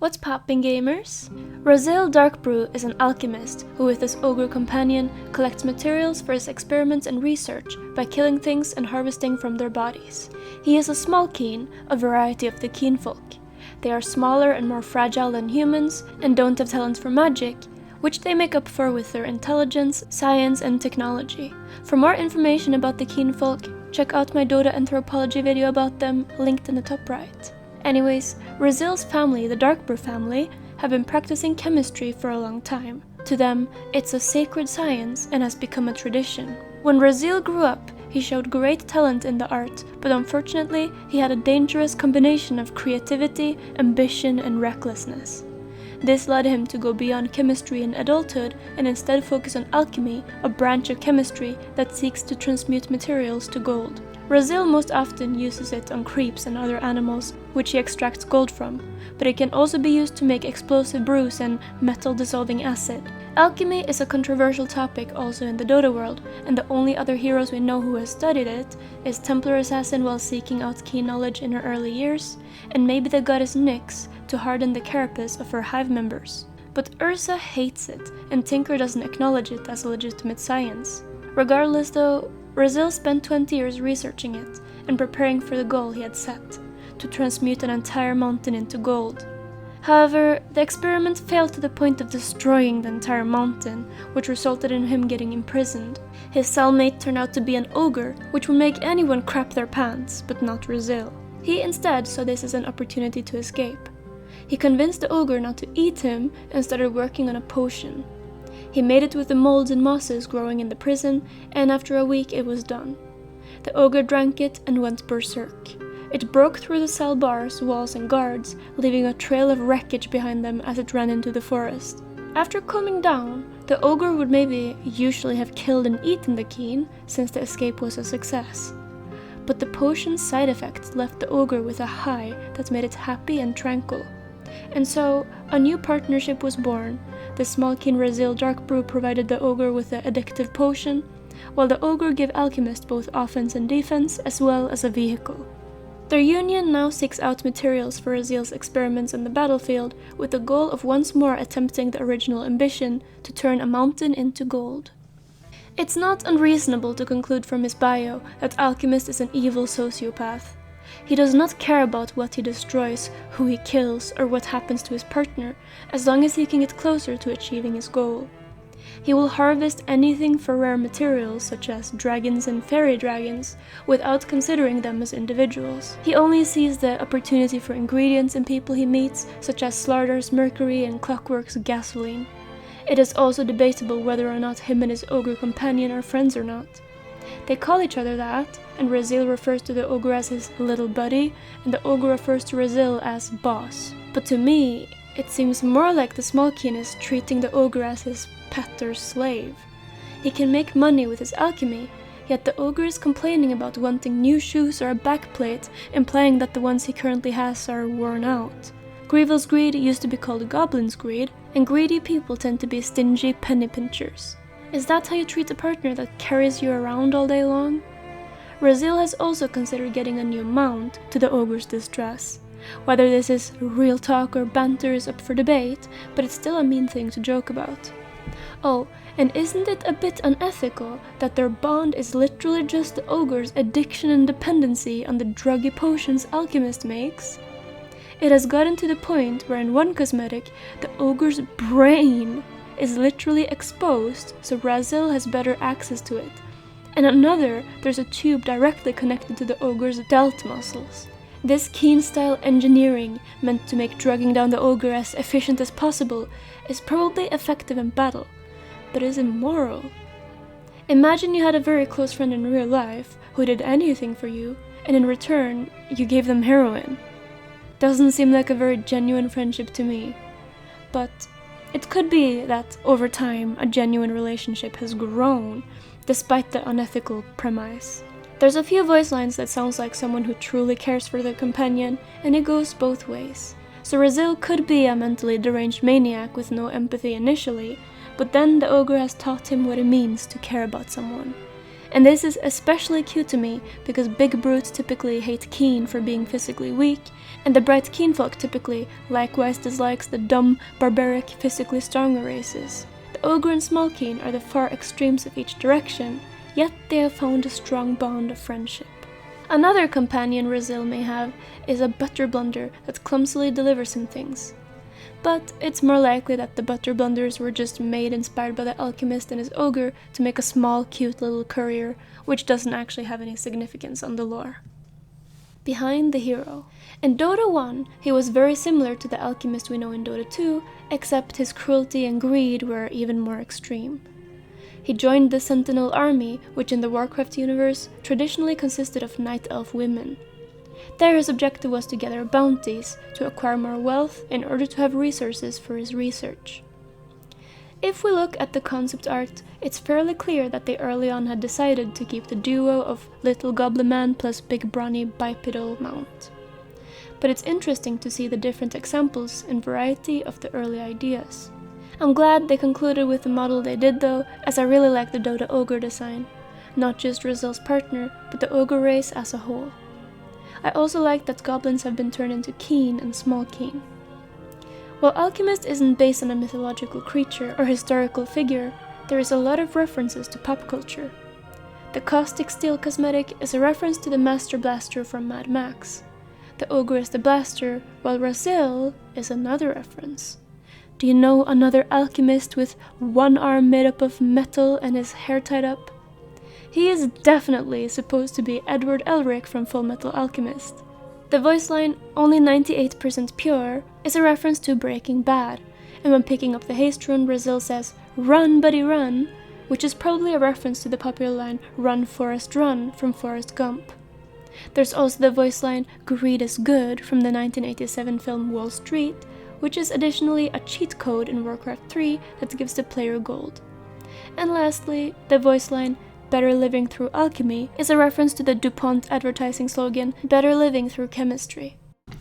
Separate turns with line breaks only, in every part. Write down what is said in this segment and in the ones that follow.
What's poppin', gamers? Razzil Darkbrew is an alchemist who with his ogre companion collects materials for his experiments and research by killing things and harvesting from their bodies. He is a small keen, a variety of the keen folk. They are smaller and more fragile than humans and don't have talents for magic, which they make up for with their intelligence, science, and technology. For more information about the keen folk, check out my Dota anthropology video about them, linked in the top right. Anyways, Razzil's family, the Darkbrew family, have been practicing chemistry for a long time. To them, it's a sacred science and has become a tradition. When Razzil grew up, he showed great talent in the art, but unfortunately, he had a dangerous combination of creativity, ambition, and recklessness. This led him to go beyond chemistry in adulthood and instead focus on alchemy, a branch of chemistry that seeks to transmute materials to gold. Razzil most often uses it on creeps and other animals, which he extracts gold from, but it can also be used to make explosive brews and metal-dissolving acid. Alchemy is a controversial topic also in the Dota world, and the only other heroes we know who has studied it is Templar Assassin while seeking out keen knowledge in her early years, and maybe the goddess Nyx to harden the carapace of her hive members. But Ursa hates it, and Tincture doesn't acknowledge it as a legitimate science. Regardless though, Razzil spent 20 years researching it and preparing for the goal he had set, to transmute an entire mountain into gold. However, the experiment failed to the point of destroying the entire mountain, which resulted in him getting imprisoned. His cellmate turned out to be an ogre, which would make anyone crap their pants, but not Razzil. He instead saw this as an opportunity to escape. He convinced the ogre not to eat him and started working on a potion. He made it with the moulds and mosses growing in the prison, and after a week it was done. The ogre drank it and went berserk. It broke through the cell bars, walls, and guards, leaving a trail of wreckage behind them as it ran into the forest. After calming down, the ogre would maybe usually have killed and eaten the keen, since the escape was a success. But the potion's side effects left the ogre with a high that made it happy and tranquil. And so, a new partnership was born. The small keen Razzil Darkbrew provided the ogre with the addictive potion, while the ogre gave Alchemist both offense and defense, as well as a vehicle. Their union now seeks out materials for Razzil's experiments on the battlefield, with the goal of once more attempting the original ambition to turn a mountain into gold. It's not unreasonable to conclude from his bio that Alchemist is an evil sociopath. He does not care about what he destroys, who he kills, or what happens to his partner, as long as he can get closer to achieving his goal. He will harvest anything for rare materials, such as dragons and fairy dragons, without considering them as individuals. He only sees the opportunity for ingredients in people he meets, such as Slardar's mercury and Clockwork's gasoline. It is also debatable whether or not him and his ogre companion are friends or not. They call each other that, and Razzil refers to the ogre as his little buddy, and the ogre refers to Razzil as boss. But to me, it seems more like the small keen is treating the ogre as his pet or slave. He can make money with his alchemy, yet the ogre is complaining about wanting new shoes or a backplate, implying that the ones he currently has are worn out. Grievel's greed used to be called Goblin's greed, and greedy people tend to be stingy penny pinchers. Is that how you treat a partner that carries you around all day long? Razzil has also considered getting a new mount, to the ogre's distress. Whether this is real talk or banter is up for debate, but it's still a mean thing to joke about. Oh, and isn't it a bit unethical that their bond is literally just the ogre's addiction and dependency on the druggy potions Alchemist makes? It has gotten to the point where in one cosmetic, the ogre's brain is literally exposed, so Razzil has better access to it. In another, there's a tube directly connected to the ogre's delt muscles. This keen-style engineering, meant to make drugging down the ogre as efficient as possible, is probably effective in battle, but is immoral. Imagine you had a very close friend in real life who did anything for you, and in return, you gave them heroin. Doesn't seem like a very genuine friendship to me. But it could be that over time a genuine relationship has grown, despite the unethical premise. There's a few voice lines that sounds like someone who truly cares for their companion, and it goes both ways. So Razzil could be a mentally deranged maniac with no empathy initially, but then the ogre has taught him what it means to care about someone. And this is especially cute to me because big brutes typically hate Keen for being physically weak, and the bright Keenfolk typically likewise dislikes the dumb, barbaric, physically stronger races. The ogre and small Keen are the far extremes of each direction, yet they have found a strong bond of friendship. Another companion Razzil may have is a butter blunder that clumsily delivers him things. But it's more likely that the butter blunders were just made inspired by the alchemist and his ogre to make a small, cute little courier, which doesn't actually have any significance on the lore. Behind the hero. In Dota 1, he was very similar to the alchemist we know in Dota 2, except his cruelty and greed were even more extreme. He joined the Sentinel army, which in the Warcraft universe traditionally consisted of night elf women. There his objective was to gather bounties to acquire more wealth in order to have resources for his research. If we look at the concept art, it's fairly clear that they early on had decided to keep the duo of little goblin man plus big brawny bipedal mount. But it's interesting to see the different examples and variety of the early ideas. I'm glad they concluded with the model they did though, as I really like the Dota ogre design. Not just Razzil's partner, but the ogre race as a whole. I also like that goblins have been turned into Keen and small Keen. While Alchemist isn't based on a mythological creature or historical figure, there is a lot of references to pop culture. The caustic steel cosmetic is a reference to the Master Blaster from Mad Max. The ogre is the blaster, while Razzil is another reference. Do you know another alchemist with one arm made up of metal and his hair tied up? He is definitely supposed to be Edward Elric from Full Metal Alchemist. The voice line, only 98% pure, is a reference to Breaking Bad, and when picking up the haste rune, Razzil says, "Run, buddy, run," which is probably a reference to the popular line, "Run, Forrest, run," from Forrest Gump. There's also the voice line, "Greed is good," from the 1987 film Wall Street, which is additionally a cheat code in Warcraft 3 that gives the player gold. And lastly, the voice line, "Better living through alchemy," is a reference to the DuPont advertising slogan, "Better living through chemistry."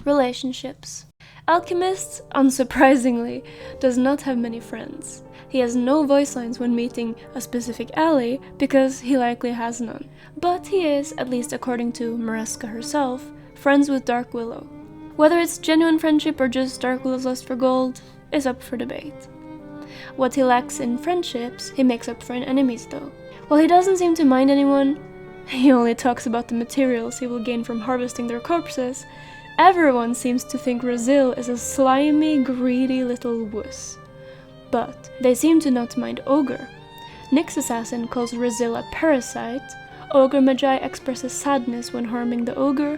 Relationships. Alchemist, unsurprisingly, does not have many friends. He has no voice lines when meeting a specific ally because he likely has none. But he is, at least according to Mareska herself, friends with Dark Willow. Whether it's genuine friendship or just Dark Willow's lust for gold is up for debate. What he lacks in friendships, he makes up for in enemies though. While he doesn't seem to mind anyone, he only talks about the materials he will gain from harvesting their corpses, everyone seems to think Razzil is a slimy, greedy little wuss. But they seem to not mind Ogre. Nyx Assassin calls Razzil a parasite, Ogre Magi expresses sadness when harming the ogre,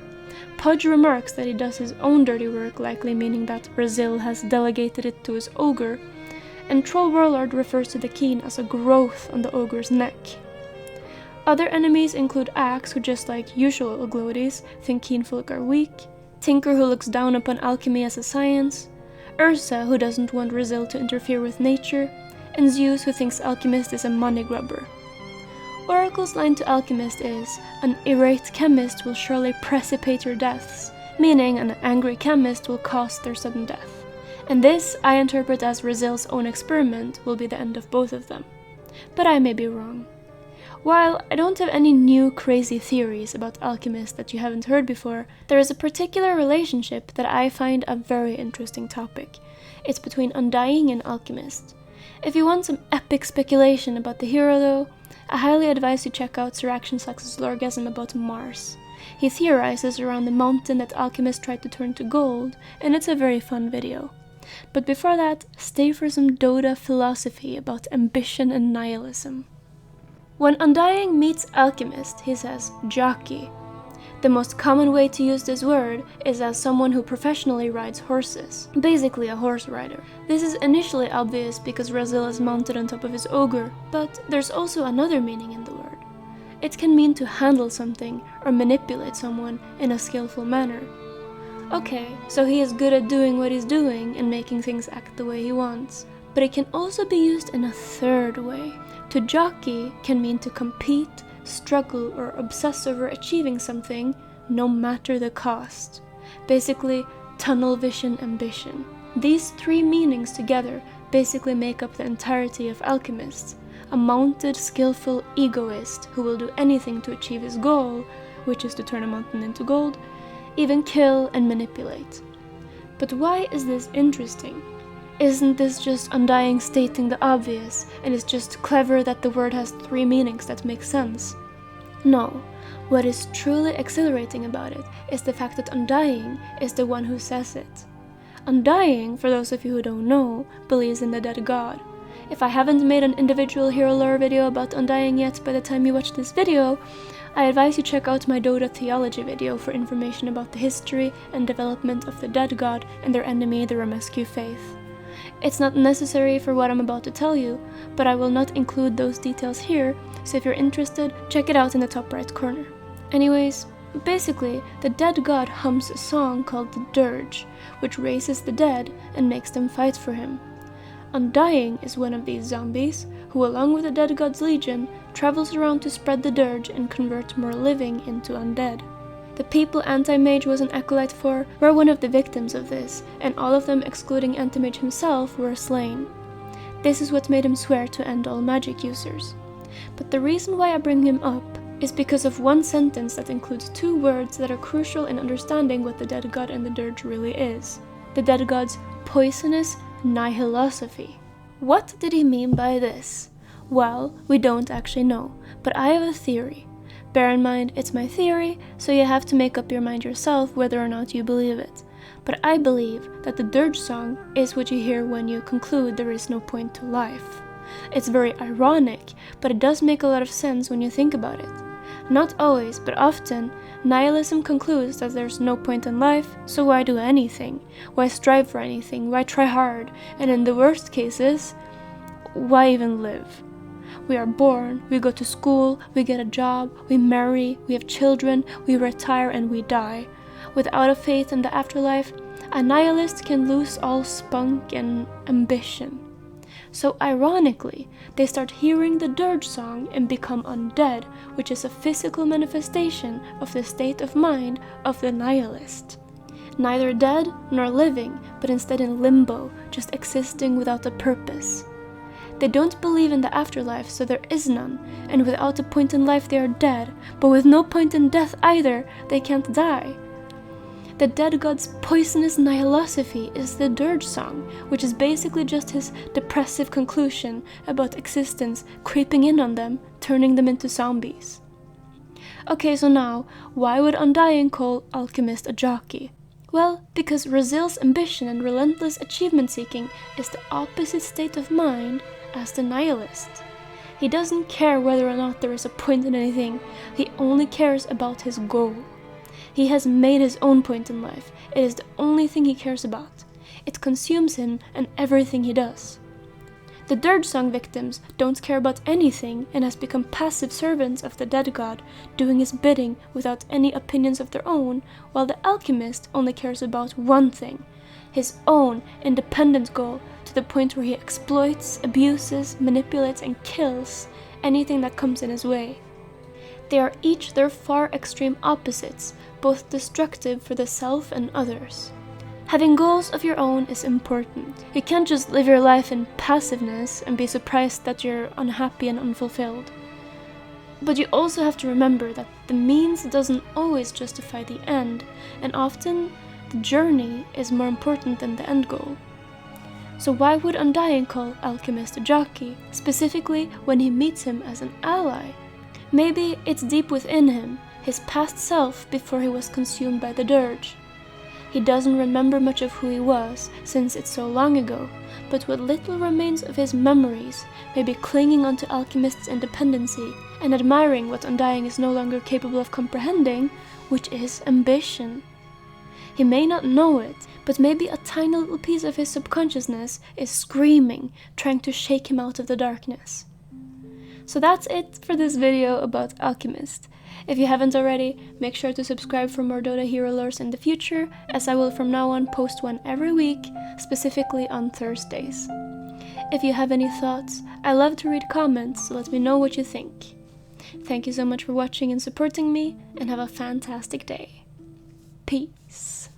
Pudge remarks that he does his own dirty work, likely meaning that Razzil has delegated it to his ogre, and Troll Warlord refers to the Keen as a growth on the ogre's neck. Other enemies include Axe, who just like usual Ogloides think Keenfolk are weak, Tinker, who looks down upon alchemy as a science, Ursa, who doesn't want Razzil to interfere with nature, and Zeus, who thinks Alchemist is a money grubber. Oracle's line to Alchemist is, "An irate chemist will surely precipitate your deaths," meaning an angry chemist will cause their sudden death. And this I interpret as Razzil's own experiment will be the end of both of them. But I may be wrong. While I don't have any new crazy theories about Alchemist that you haven't heard before, there is a particular relationship that I find a very interesting topic. It's between Undying and Alchemist. If you want some epic speculation about the hero though, I highly advise you check out Sir Action Sax's Lorgasm about Mars. He theorizes around the mountain that Alchemist tried to turn to gold, and it's a very fun video. But before that, stay for some Dota philosophy about ambition and nihilism. When Undying meets Alchemist, he says, "Jockey." The most common way to use this word is as someone who professionally rides horses, basically a horse rider. This is initially obvious because Razzil is mounted on top of his ogre, but there's also another meaning in the word. It can mean to handle something or manipulate someone in a skillful manner. Okay, so he is good at doing what he's doing and making things act the way he wants. But it can also be used in a third way. To jockey can mean to compete, struggle, or obsess over achieving something, no matter the cost. Basically, tunnel vision ambition. These three meanings together basically make up the entirety of Alchemist, a mounted, skillful egoist who will do anything to achieve his goal, which is to turn a mountain into gold, even kill and manipulate. But why is this interesting? Isn't this just Undying stating the obvious, and it's just clever that the word has three meanings that make sense? No, what is truly exhilarating about it is the fact that Undying is the one who says it. Undying, for those of you who don't know, believes in the dead god. If I haven't made an individual hero lore video about Undying yet by the time you watch this video, I advise you check out my Dota theology video for information about the history and development of the dead god and their enemy, the Ramescu faith. It's not necessary for what I'm about to tell you, but I will not include those details here, so if you're interested, check it out in the top right corner. Anyways, basically, the dead god hums a song called the Dirge, which raises the dead and makes them fight for him. Undying is one of these zombies, who along with the dead god's legion, travels around to spread the dirge and convert more living into undead. The people Anti-Mage was an acolyte for were one of the victims of this, and all of them excluding Anti-Mage himself were slain. This is what made him swear to end all magic users. But the reason why I bring him up is because of one sentence that includes two words that are crucial in understanding what the dead god and the dirge really is. The dead god's poisonous nihilosophy. What did he mean by this? Well, we don't actually know, but I have a theory. Bear in mind, it's my theory, so you have to make up your mind yourself whether or not you believe it. But I believe that the dirge song is what you hear when you conclude there is no point to life. It's very ironic, but it does make a lot of sense when you think about it. Not always, but often, nihilism concludes that there's no point in life, so why do anything? Why strive for anything? Why try hard? And in the worst cases, why even live? We are born, we go to school, we get a job, we marry, we have children, we retire and we die. Without a faith in the afterlife, a nihilist can lose all spunk and ambition. So ironically, they start hearing the dirge song and become undead, which is a physical manifestation of the state of mind of the nihilist. Neither dead nor living, but instead in limbo, just existing without a purpose. They don't believe in the afterlife, so there is none, and without a point in life they are dead, but with no point in death either, they can't die. The dead god's poisonous nihilosophy is the dirge song, which is basically just his depressive conclusion about existence creeping in on them, turning them into zombies. Okay, so now, why would Undying call Alchemist a jockey? Well, because Razzil's ambition and relentless achievement seeking is the opposite state of mind as the nihilist. He doesn't care whether or not there is a point in anything, he only cares about his goal. He has made his own point in life, it is the only thing he cares about. It consumes him and everything he does. The dirge song victims don't care about anything and has become passive servants of the dead god, doing his bidding without any opinions of their own, while the alchemist only cares about one thing, his own independent goal, to the point where he exploits, abuses, manipulates, and kills anything that comes in his way. They are each their far extreme opposites, both destructive for the self and others. Having goals of your own is important. You can't just live your life in passiveness and be surprised that you're unhappy and unfulfilled. But you also have to remember that the means doesn't always justify the end, and often the journey is more important than the end goal. So why would Undying call Alchemist a jockey, specifically when he meets him as an ally? Maybe it's deep within him, his past self before he was consumed by the dirge. He doesn't remember much of who he was, since it's so long ago, but what little remains of his memories may be clinging onto Alchemist's independency and admiring what Undying is no longer capable of comprehending, which is ambition. He may not know it, but maybe a tiny little piece of his subconsciousness is screaming, trying to shake him out of the darkness. So that's it for this video about Alchemist. If you haven't already, make sure to subscribe for more Dota hero lores in the future, as I will from now on post one every week, specifically on Thursdays. If you have any thoughts, I love to read comments, so let me know what you think. Thank you so much for watching and supporting me, and have a fantastic day. Peace.